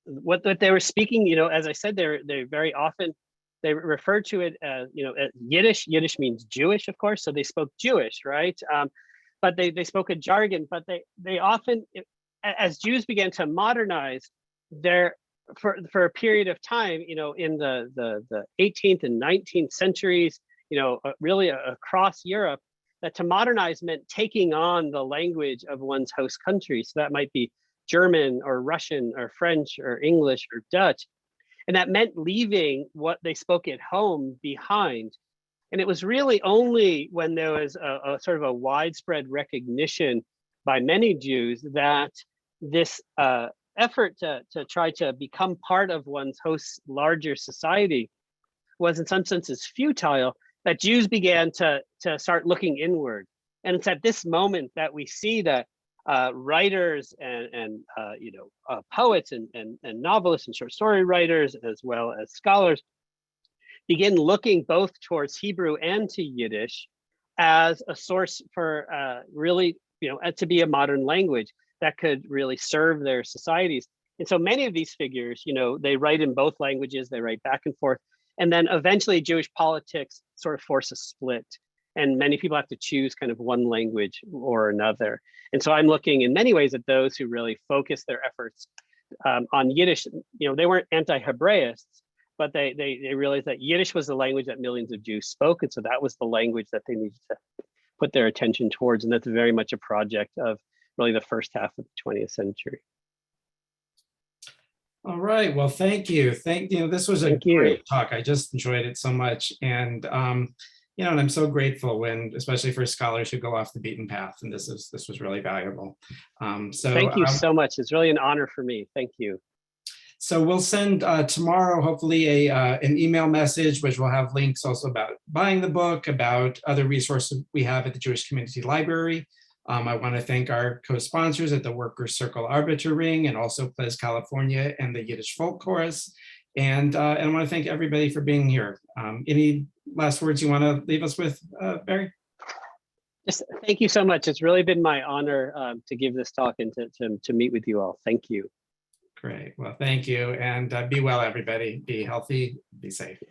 what they were speaking. You know, as I said, they very often they refer to it as, as Yiddish. Yiddish means Jewish, of course, so they spoke Jewish, right? But they spoke a jargon. But they often, as Jews began to modernize, for a period of time, in the 18th and 19th centuries. Really across Europe, that to modernize meant taking on the language of one's host country. So that might be German or Russian or French or English or Dutch. And that meant leaving what they spoke at home behind. And it was really only when there was a sort of a widespread recognition by many Jews that this effort to try to become part of one's host's larger society was in some senses futile, that Jews began to start looking inward. And it's at this moment that we see that writers and poets and novelists and short story writers, as well as scholars, begin looking both towards Hebrew and to Yiddish as a source for really, to be a modern language that could really serve their societies. And so many of these figures, they write in both languages, they write back and forth. And then eventually Jewish politics sort of force a split. And many people have to choose kind of one language or another. And so I'm looking in many ways at those who really focus their efforts on Yiddish. They weren't anti-Hebraists, but they realized that Yiddish was the language that millions of Jews spoke. And so that was the language that they needed to put their attention towards. And that's very much a project of really the first half of the 20th century. All right. Well, thank you. This was a great talk. I just enjoyed it so much. And, and I'm so grateful especially for scholars who go off the beaten path. And this was really valuable. So thank you so much. It's really an honor for me. Thank you. So we'll send tomorrow, hopefully, an email message, which will have links also about buying the book, about other resources we have at the Jewish Community Library. I want to thank our co-sponsors at the Worker Circle Arbiter Ring and also Ples California and the Yiddish Folk Chorus. And I want to thank everybody for being here. Any last words you want to leave us with, Barry? Just thank you so much. It's really been my honor to give this talk and to meet with you all. Thank you. Great. Well, thank you. And be well, everybody. Be healthy, be safe.